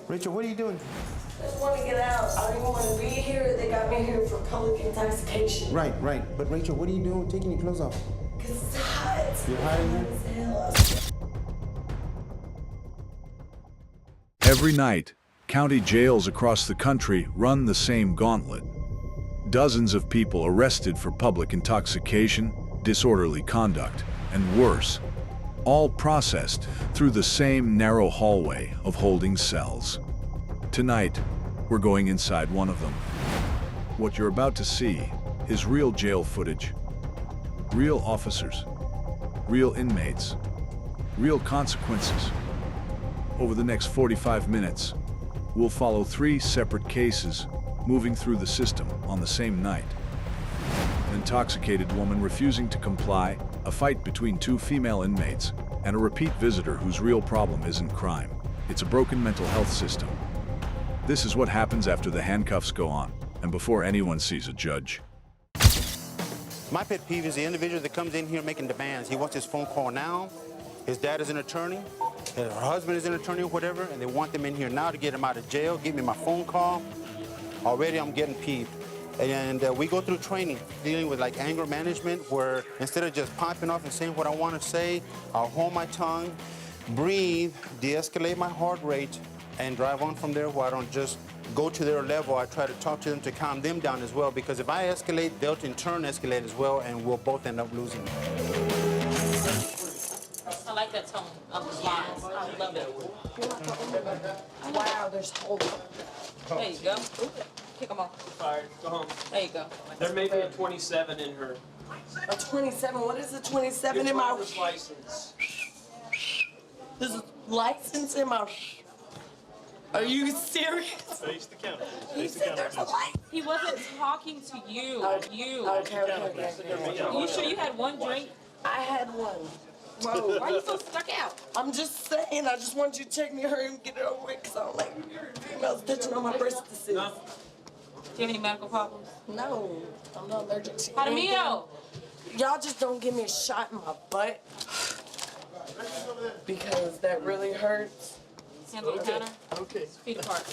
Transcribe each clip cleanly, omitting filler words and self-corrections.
Rachel, what are you doing? I just want to get out. I don't even want to be here. They got me here for public intoxication. Right. But Rachel, what are you doing taking your clothes off? Because it's hot. You're hiding here? Every night, county jails across the country run the same gauntlet. Dozens of people arrested for public intoxication, disorderly conduct, and worse, all processed through the same narrow hallway of holding cells. Tonight, we're going inside one of them. What you're about to see is real jail footage, real officers, real inmates, real consequences. Over the next 45 minutes, we'll follow 3 separate cases moving through the system on the same night. An intoxicated woman refusing to comply, a fight between 2 female inmates, and a repeat visitor whose real problem isn't crime. It's a broken mental health system. This is what happens after the handcuffs go on, and before anyone sees a judge. My pet peeve is the individual that comes in here making demands. He wants his phone call now. His dad is an attorney. Her husband is an attorney or whatever, and they want them in here now to get him out of jail, give me my phone call. Already I'm getting peeved. And we go through training, dealing with like anger management, where instead of just popping off and saying what I want to say, I'll hold my tongue, breathe, de-escalate my heart rate, and drive on from there where I don't just go to their level. I try to talk to them to calm them down as well, because if I escalate, they'll in turn escalate as well, and we'll both end up losing. I like that tone of the lines. I love it. Wow, there's holes. There you go. Kick them off. Fired. Go home. There you go. There may be a 27 in her. A 27? What is a 27 in my... driver's license. There's a license in my... Are you serious? Face the counter. He said there's a license. He wasn't talking to you. You. Okay. You sure you had one drink? I had one. Whoa. Why are you so stuck out? I'm just saying, I just want you to check me, hurry and get it over with, because I don't like females touching on my breast disease. No. Do you have any medical problems? No, I'm not allergic to Jaramillo! Y'all just don't give me a shot in my butt, because that really hurts. Hands on the counter. Okay. Feet apart.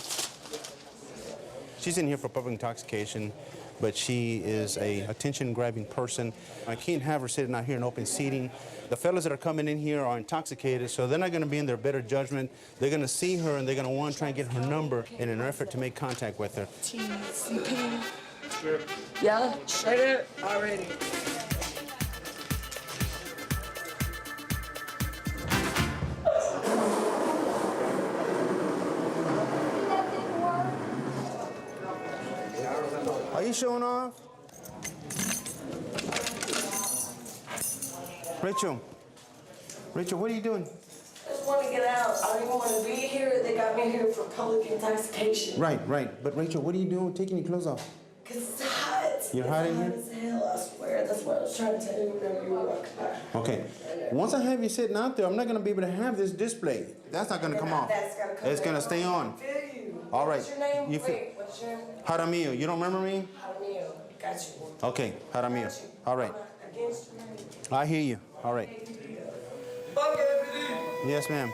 She's in here for public intoxication, but she is a attention-grabbing person. I can't have her sitting out here in open seating. The fellas that are coming in here are intoxicated, so they're not going to be in their better judgment. They're going to see her, and they're going to want to try and get her number in an effort to make contact with her. TCP. Sure. Yeah, straight up already. Are you showing off? Rachel, what are you doing? I just want to get out. I don't even want to be here. They got me here for public intoxication. Right. But Rachel, what are you doing taking your clothes off? Because it's hot. You're hiding here? It's hot as hell, I swear. That's what I was trying to tell you whenever you were walking by. Okay. Once I have you sitting out there, I'm not going to be able to have this display. That's not going to come off. That's gotta come It's going to down. stay on. I feel you. All right. What's your name? You feel- Wait, what's your name? Jaramillo, you don't remember me? Jaramillo. Got you. Okay, Jaramillo. All right. Against your name. I hear you. All right. Yes, ma'am.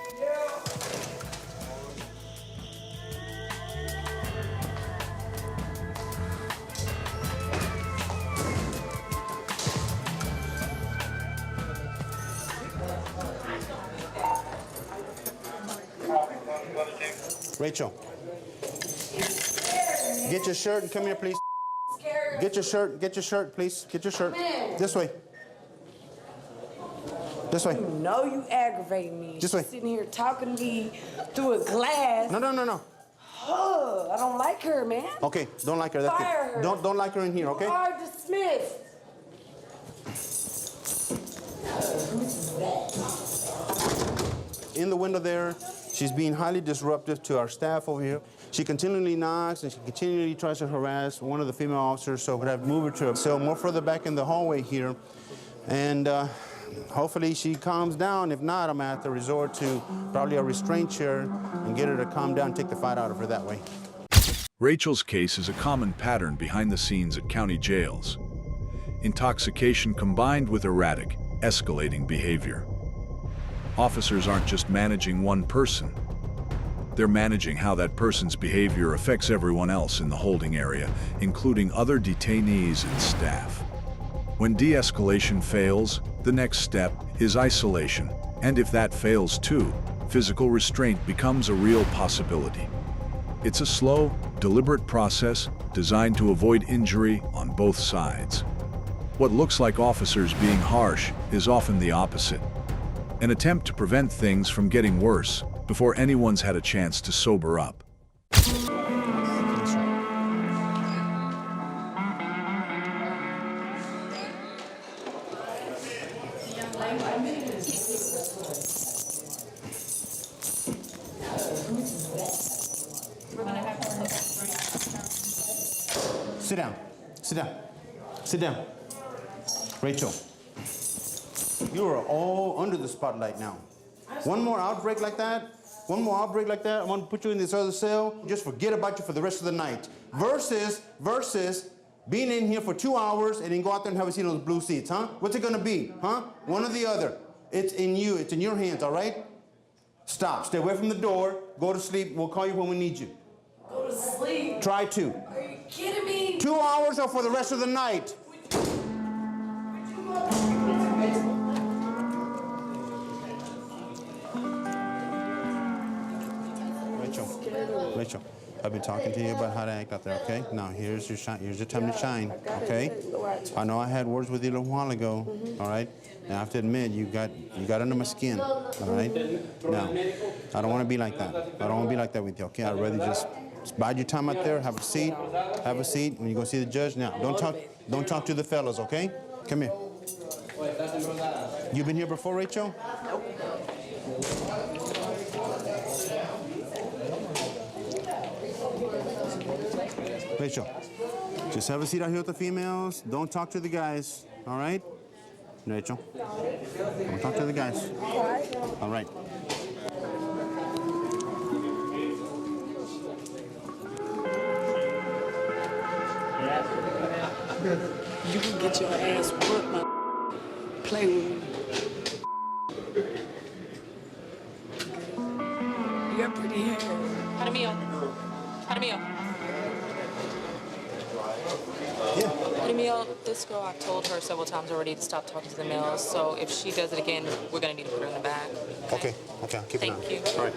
Rachel, get your shirt and come here, please. Get your shirt, please. Get your shirt. This way. This way. No, you aggravate me. This way. She's sitting here talking to me through a glass. No. I don't like her, man. Okay, don't like her. That's Fire her. Don't like her in here, okay? You are dismissed. In the window there, she's being highly disruptive to our staff over here. She continually knocks and she continually tries to harass one of the female officers, so we're gonna have to move her to a cell more further back in the hallway here. And hopefully she calms down. If not, I'm gonna have to resort to probably a restraint chair and get her to calm down, take the fight out of her that way. Rachel's case is a common pattern behind the scenes at county jails. Intoxication combined with erratic, escalating behavior. Officers aren't just managing one person. They're managing how that person's behavior affects everyone else in the holding area, including other detainees and staff. When de-escalation fails, the next step is isolation, and if that fails too, physical restraint becomes a real possibility. It's a slow, deliberate process designed to avoid injury on both sides. What looks like officers being harsh is often the opposite. An attempt to prevent things from getting worse before anyone's had a chance to sober up. Sit down. Sit down. Sit down. Rachel, you are all under the spotlight now. One more outbreak like that, I'm gonna put you in this other cell, just forget about you for the rest of the night. Versus being in here for 2 hours and then go out there and have a seat on those blue seats, huh? What's it gonna be, huh? One or the other. It's in you, it's in your hands, all right? Stop, stay away from the door, go to sleep, we'll call you when we need you. Go to sleep. Try to. Are you kidding me? 2 hours or for the rest of the night. Rachel, I've been talking to you about how to act out there, okay? Now, here's your time to shine, okay? I know I had words with you a little while ago, all right? Now, I have to admit, you got under my skin, all right? Now, I don't want to be like that. I don't want to be like that with you, okay? I'd rather just bide your time out there, have a seat. When you go see the judge, now, don't talk to the fellas, okay? Come here. You been here before, Rachel? Rachel, just have a seat out here with the females. Don't talk to the guys, all right? Rachel, don't talk to the guys. All right. You can get your ass whooped, my play with me. You got pretty hair. Jaramillo. Yeah. Jaramillo, this girl, I've told her several times already to stop talking to the males, so if she does it again, we're gonna need to put her in the bag. Okay, I'll keep it on. Thank you. All right.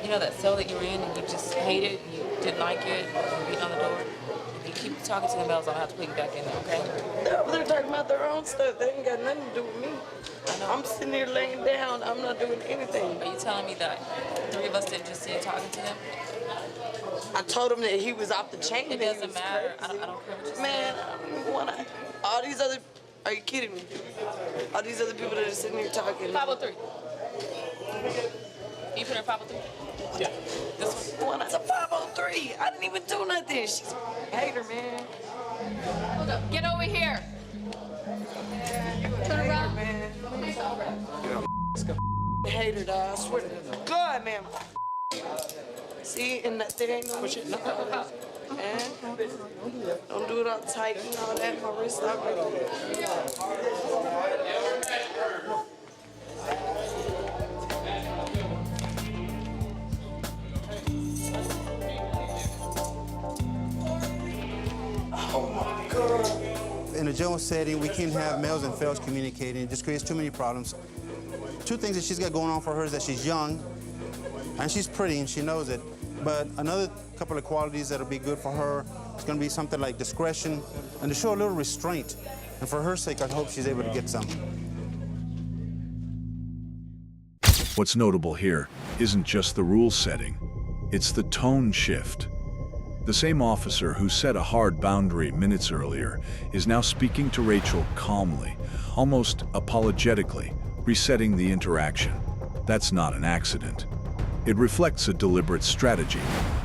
You know that cell that you were in and you just hated it and you didn't like it, and beating on the door? If you keep talking to the males, I'll have to put you back in there, okay? They're talking about their own stuff. They ain't got nothing to do with me. I'm sitting here laying down. I'm not doing anything. Are you telling me that 3 of us didn't just see you talking to them? I told him that he was off the chain. It that he doesn't was matter. I crazy. don't care what you Man, say. I don't even want to. All these other. Are you kidding me? All these other people that are sitting here talking. 503. You put her in 503? Yeah. This one? One, that's a 503. I didn't even do nothing. She's a hater, man. Hold up. Get over here. Turn around. Man. Hater, dog. I swear to God, man. See, and that there ain't no shit. Man, don't do it all tight and all that. My wrist already. In a jail setting, we can't have males and females communicating. It just creates too many problems. 2 things that she's got going on for her is that she's young, and she's pretty, and she knows it. But another couple of qualities that'll be good for her is going to be something like discretion and to show a little restraint. And for her sake, I hope she's able to get some. What's notable here isn't just the rule setting, it's the tone shift. The same officer who set a hard boundary minutes earlier is now speaking to Rachel calmly, almost apologetically, resetting the interaction. That's not an accident. It reflects a deliberate strategy.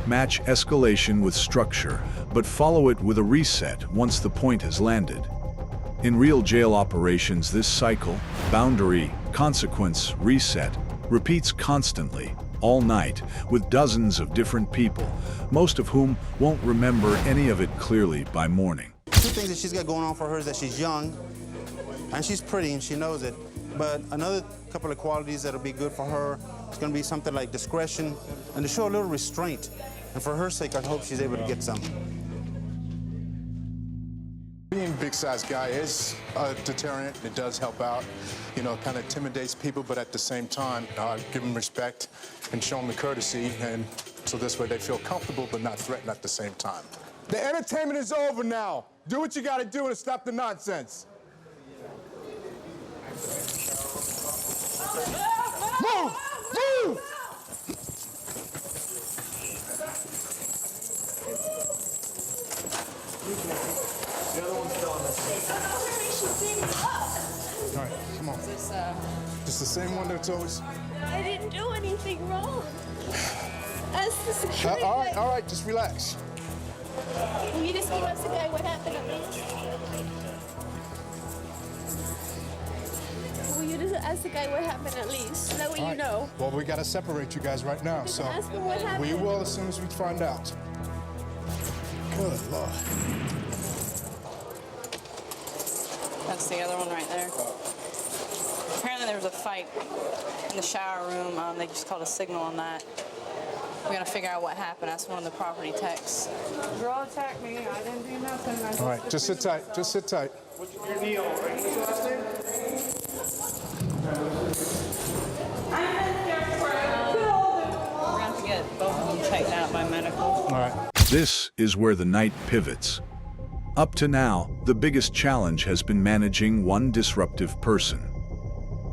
Match escalation with structure, but follow it with a reset once the point has landed. In real jail operations, this cycle, boundary, consequence, reset, repeats constantly, all night, with dozens of different people, most of whom won't remember any of it clearly by morning. Two things that she's got going on for her is that she's young, and she's pretty, and she knows it. But another couple of qualities that'll be good for her is going to be something like discretion and to show a little restraint. And for her sake, I hope she's able to get some. Being a big-sized guy is a deterrent. It does help out. You know, it kind of intimidates people, but at the same time, give them respect and show them the courtesy, and so this way they feel comfortable but not threatened at the same time. The entertainment is over now. Do what you gotta do to stop the nonsense. Move! Move! All right, come on. Just the same one that's always... I didn't do anything wrong. As the security all right, just relax. Will you just give us a guy what happened at least? Will you just ask the guy what happened at least? So that way All you right. know. Well, we got to separate you guys right now, Just so... ask him what happened. We will as soon as we find out. Good Lord. That's the other one right there. Apparently there was a fight in the shower room. They just called a signal on that. We gotta figure out what happened. That's one of the property texts. Girl attacked me. I didn't do nothing. All right, just sit tight. Just sit tight. Your deal, right? What's your last name? We're gonna have to get both of them checked out by medical. All right. This is where the night pivots. Up to now, the biggest challenge has been managing one disruptive person.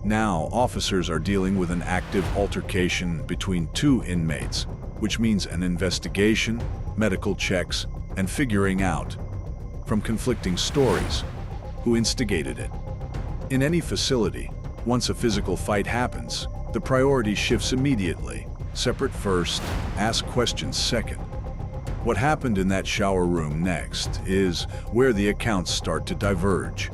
Now, officers are dealing with an active altercation between two inmates, which means an investigation, medical checks, and figuring out, from conflicting stories, who instigated it. In any facility, once a physical fight happens, the priority shifts immediately. Separate first, ask questions second. What happened in that shower room next is where the accounts start to diverge.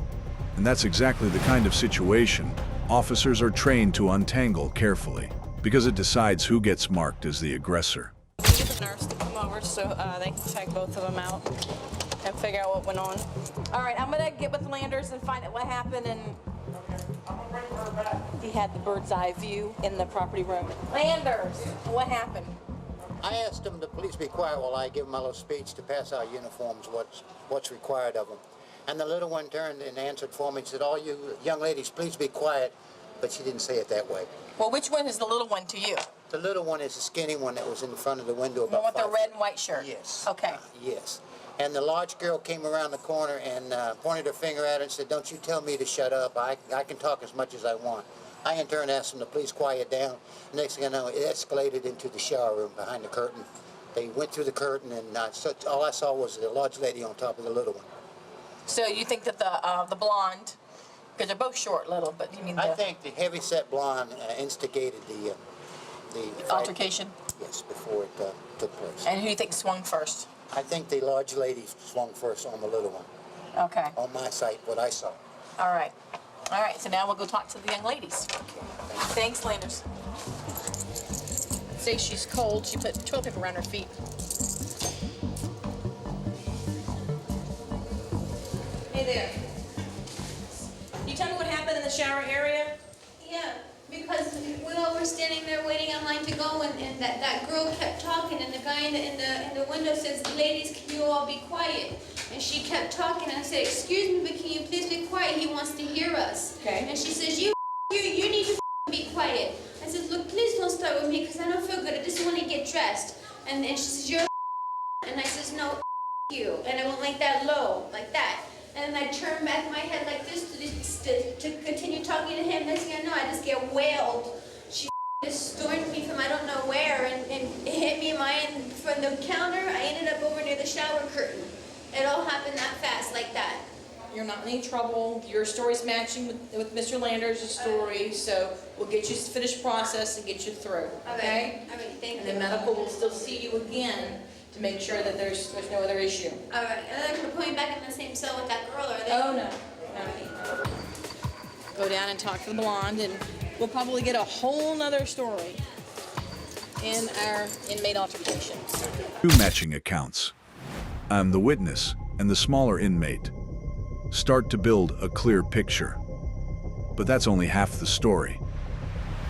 And that's exactly the kind of situation officers are trained to untangle carefully, because it decides who gets marked as the aggressor. We get the nurse to come over so they can check both of them out and figure out what went on. All right, I'm gonna get with Landers and find out what happened, and he had the bird's eye view in the property room. Landers, what happened? I asked them to please be quiet while I give them a little speech to pass out uniforms, what's required of them. And the little one turned and answered for me and said, all you young ladies, please be quiet. But she didn't say it that way. Well, which one is the little one to you? The little one is the skinny one that was in front of the window The about one with the 5 red feet. and white shirt? Yes. Okay. Yes. And the large girl came around the corner and pointed her finger at her and said, don't you tell me to shut up. I can talk as much as I want. I in turn asked them to please quiet down. Next thing I know, it escalated into the shower room behind the curtain. They went through the curtain, and all I saw was the large lady on top of the little one. So you think that the blonde, because they're both short little, but you mean the... I think the heavy-set blonde instigated the fight. Altercation? Yes, before it took place. And who do you think swung first? I think the large lady swung first on the little one. Okay. On my sight, what I saw. All right. All right, so now we'll go talk to the young ladies. Thanks, Landers. Say she's cold. She put toilet paper around her feet. Hey there. Can you tell me what happened in the shower area? Yeah, because we all were standing there waiting in line to go, and that girl kept talking, and the guy in the window says, ladies, can you all be quiet? And she kept talking, and I said, excuse me, but can you please be quiet? He wants to hear us. Okay. And she says, you need to be quiet. I said, look, please don't start with me, because I don't feel good. I just want to get dressed. And she says, you're and I says, no, you. And I went like that low, like that. And then I turned back my head like this to continue talking to him. Next thing I know, I just get wailed. She just stormed me from I don't know where and hit me from the counter. I ended up over near the shower curtain. It all happened that fast, like that. You're not in any trouble. Your story's matching with Mr. Landers' story, so we'll get you to finish process and get you through, okay? All right, thank you. And then medical will still see you again to make sure that there's no other issue. All right, and they're going to put me back in the same cell with that girl, are they? Oh, no. Go down and talk to the blonde and we'll probably get a whole nother story in our inmate altercation. Two matching accounts. I'm the witness, and the smaller inmate start to build a clear picture. But that's only half the story.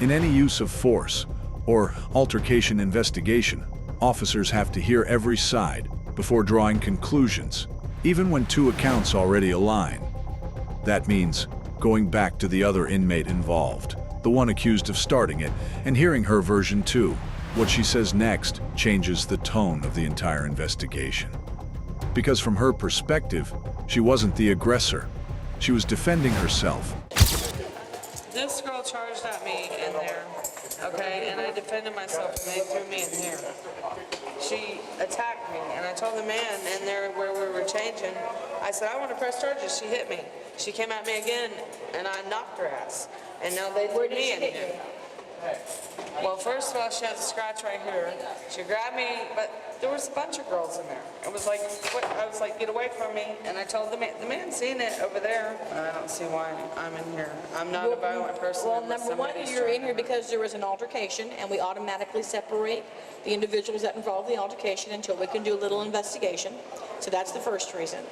In any use of force or altercation investigation, officers have to hear every side before drawing conclusions, even when two accounts already align. That means going back to the other inmate involved, the one accused of starting it, and hearing her version too. What she says next changes the tone of the entire investigation. Because from her perspective, she wasn't the aggressor. She was defending herself. This girl charged at me in there, okay, and I defended myself and they threw me in here. She attacked me, and I told the man in there where we were changing, I said, I want to press charges. She hit me. She came at me again, and I knocked her ass. And now they threw me in here. Well, first of all, she has a scratch right here. She grabbed me, but there was a bunch of girls in there. It was like, I was like, get away from me. And I told the man seen it over there. I don't see why I'm in here. I'm not a violent person. Well, number one, you're in here because there was an altercation, and we automatically separate the individuals that involved the altercation until we can do a little investigation. So that's the first reason.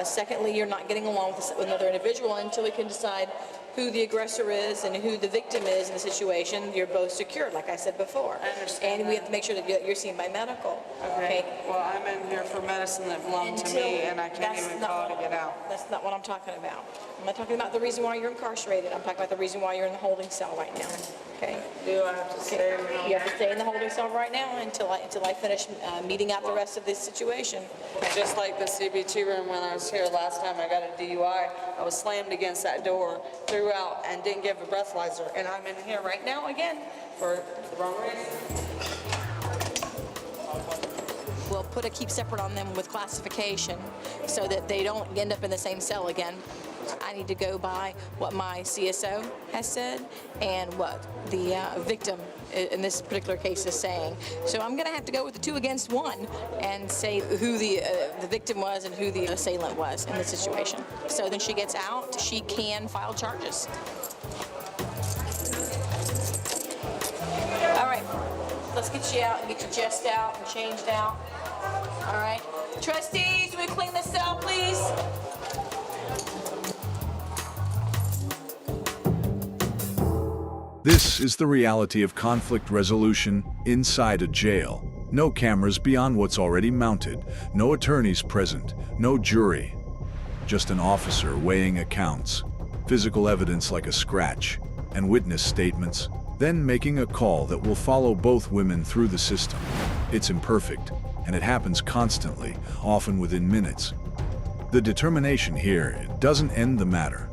Secondly, you're not getting along with another individual until we can decide who the aggressor is and who the victim is in the situation. You're both secured, like I said before. I understand. And we have to make sure that you're seen by medical. Okay. Well, I'm in here for medicine that belonged to me, and I can't even call to get out. That's not what I'm talking about. I'm not talking about the reason why you're incarcerated. I'm talking about the reason why you're in the holding cell right now. Okay? Do I have to stay in the You have to stay in the holding cell right now until I finish meeting out the rest of this situation. Just like the CBT room when I was here last time, I got a DUI. I was slammed against that door, threw out, and didn't give a breathalyzer. And I'm in here right now again for the wrong reason. We'll put a keep separate on them with classification so that they don't end up in the same cell again. I need to go by what my CSO has said and what the victim in this particular case is saying. So I'm going to have to go with the 2 against 1 and say who the victim was and who the assailant was in the situation. So then she gets out, she can file charges. All right, let's get you out and get your chest out and changed out. All right. Trustees, will you clean the cell, please? This is the reality of conflict resolution inside a jail. No cameras beyond what's already mounted, no attorneys present, no jury. Just an officer weighing accounts, physical evidence like a scratch, and witness statements, then making a call that will follow both women through the system. It's imperfect, and it happens constantly, often within minutes. The determination here doesn't end the matter.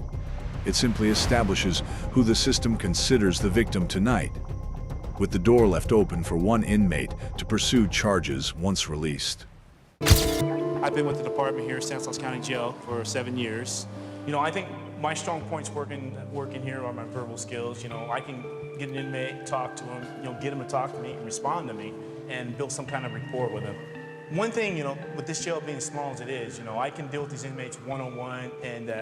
It simply establishes who the system considers the victim tonight, with the door left open for one inmate to pursue charges once released. I've been with the department here at Stanislaus County Jail for 7 years. You know, I think my strong points working here are my verbal skills. You know, I can get an inmate, talk to him, you know, get him to talk to me and respond to me and build some kind of rapport with him. One thing, you know, with this jail being small as it is, you know, I can deal with these inmates one-on-one and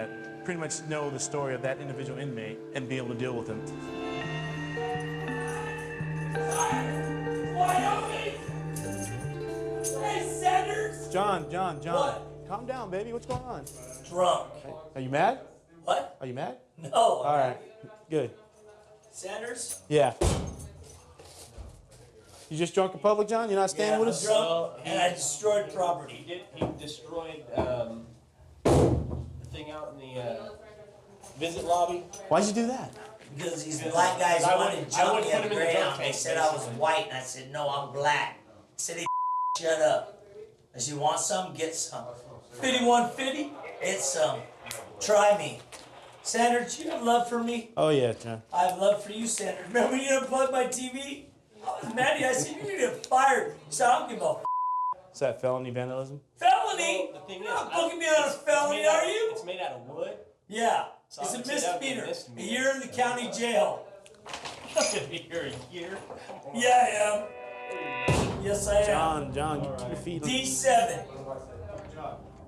pretty much know the story of that individual inmate and be able to deal with them. Hey, Sanders! John. What? Calm down, baby. What's going on? Drunk. Are you mad? What? Are you mad? No. All right. Good. Sanders? Yeah. You just drunk in public, John? You're not staying with us? Drunk, and I destroyed property. He destroyed the thing out in the visit lobby. Why'd you do that? Because these black guys wanted to jump me at the ground. They said I was white, and I said, no, I'm black. I said, hey, shut up. I said, you want some? Get some. 5150? It's some. Try me. Sanders, you have love for me? Oh, yeah, John. I have love for you, Sanders. Remember when you unplugged my TV? I was mad at you. I said, you need to fire. So I don't give a Is that felony vandalism? felony? Well, the thing You're is, not booking me on a felony, are you? It's made out of wood. Yeah. So It's a obviously that would be a misdemeanor. A misdemeanor. year in the county jail. I'm gonna be here a year. Yeah, I am. Yes, I am. John, you keep your feet on. D7.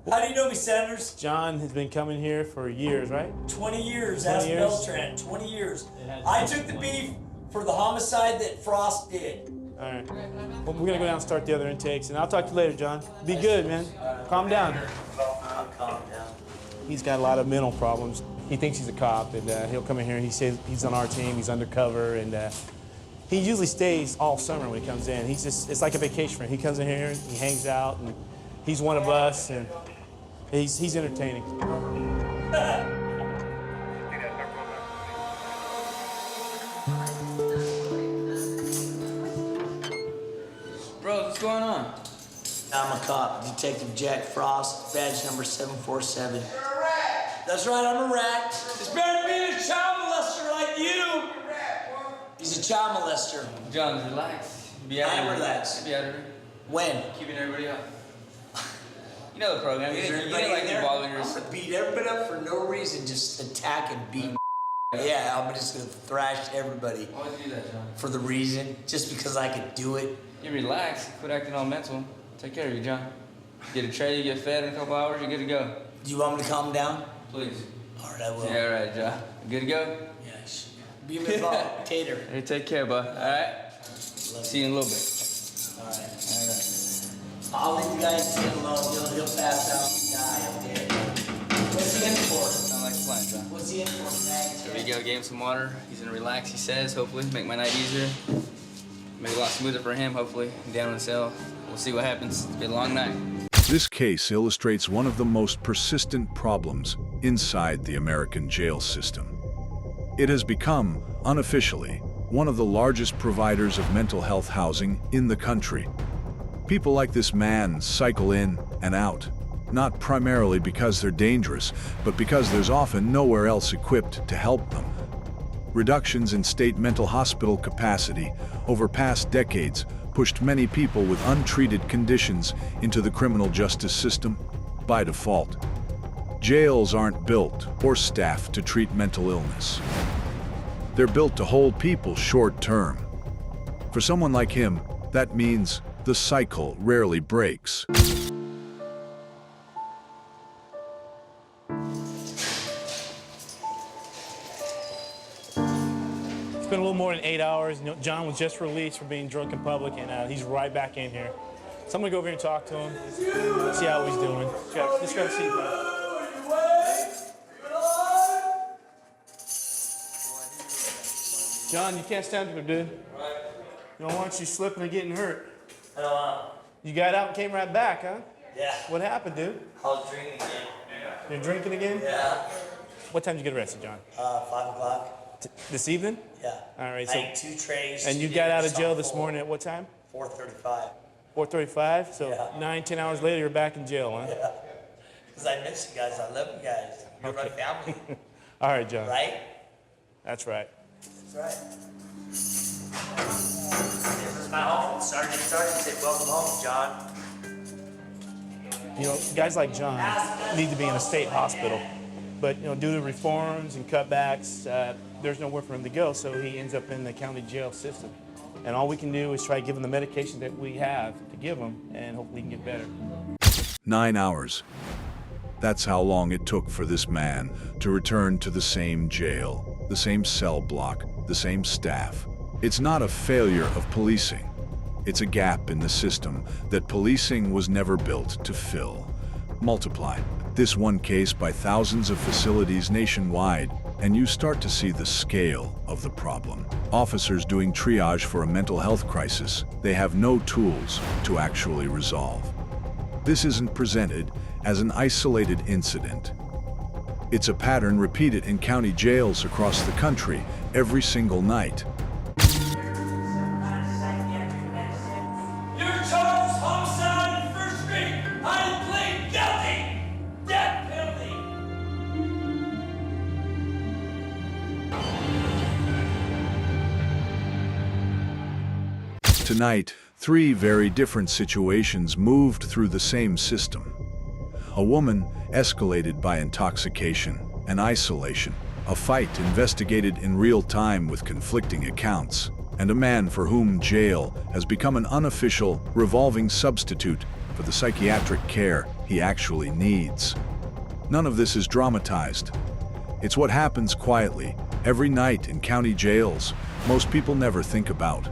How do you know me, Sanders? John has been coming here for years, right? 20 years. 20 Ask years? Beltran. 20 years. I took the beef for the homicide that Frost did. All right. Well, we're gonna go down and start the other intakes, and I'll talk to you later, John. Be good, man. Calm down. I'll calm down. He's got a lot of mental problems. He thinks he's a cop, and he'll come in here and he says he's on our team, he's undercover, and he usually stays all summer when he comes in. It's like a vacation for him. He comes in here, he hangs out, and he's one of us, and he's entertaining. Bro, what's going on? I'm a cop, Detective Jack Frost, badge number 747. You're a rat! That's right, I'm a rat. It's better than being a child molester like you! He's a child molester. John, relax. Be out I am of here. relaxed. Be out of here. When? Keeping everybody up. You know the program. Is You there didn't anybody like in there? involving I'm yourself. gonna beat everybody up for no reason, just attack and beat. Yeah, I'm just gonna thrash everybody. Why would you do that, John? For the reason, just because I could do it. You relax. Quit acting all mental. Take care of you, John. Get a tray, you get fed in a couple hours, you're good to go. Do you want me to calm down? Please. All right, I will. Yeah, all right, John. Good to go? Yes. Be my ball, Tater. Hey, take care, bud. All right? See you in a little bit. All right. I'll leave the guy alone. He'll pass out and die, okay? What's he in for? Sound like a plan, John. What's he in for, There we go. Gave him some water. He's gonna relax, he says, hopefully. Make my night easier. Make it a lot smoother for him, hopefully. Down in the cell. We'll see what happens. It's been a long night. This case illustrates one of the most persistent problems inside the American jail system. It has become, unofficially, one of the largest providers of mental health housing in the country. People like this man cycle in and out, not primarily because they're dangerous, but because there's often nowhere else equipped to help them. Reductions in state mental hospital capacity over past decades pushed many people with untreated conditions into the criminal justice system by default. Jails aren't built or staffed to treat mental illness. They're built to hold people short term. For someone like him, that means the cycle rarely breaks. It's been a little more than 8 hours. You know, John was just released for being drunk in public, and he's right back in here. So I'm gonna go over here and talk to him, see how he's doing. Just grab a seat, bud. John, you can't stand here, dude. You don't want you slipping and getting hurt. You got out and came right back, huh? Yeah. What happened, dude? I was drinking again. You're drinking again? Yeah. What time did you get arrested, John? 5 o'clock. This evening? Yeah. All right, I so. ate 2 trays. And you got out of jail this morning at what time? 4:35. 4:35? So Yeah. 9, 10 hours later, you're back in jail, huh? Yeah. Because I miss you guys. I love you guys. You're my family. All right, John. Right? That's right. That's right. This is my home. Sergeant said, welcome home, John. You know, guys like John need to be in a state hospital. But, you know, due to reforms and cutbacks, there's nowhere for him to go, so he ends up in the county jail system. And all we can do is try to give him the medication that we have to give him, and hopefully he can get better. 9 hours. That's how long it took for this man to return to the same jail, the same cell block, the same staff. It's not a failure of policing. It's a gap in the system that policing was never built to fill. Multiply this one case by thousands of facilities nationwide, and you start to see the scale of the problem. Officers doing triage for a mental health crisis, they have no tools to actually resolve. This isn't presented as an isolated incident. It's a pattern repeated in county jails across the country every single night. You're charged homicide and first degree. I plead guilty. Death penalty. Tonight, 3 very different situations moved through the same system. A woman escalated by intoxication and isolation, a fight investigated in real time with conflicting accounts, and a man for whom jail has become an unofficial, revolving substitute for the psychiatric care he actually needs. None of this is dramatized. It's what happens quietly, every night in county jails, most people never think about.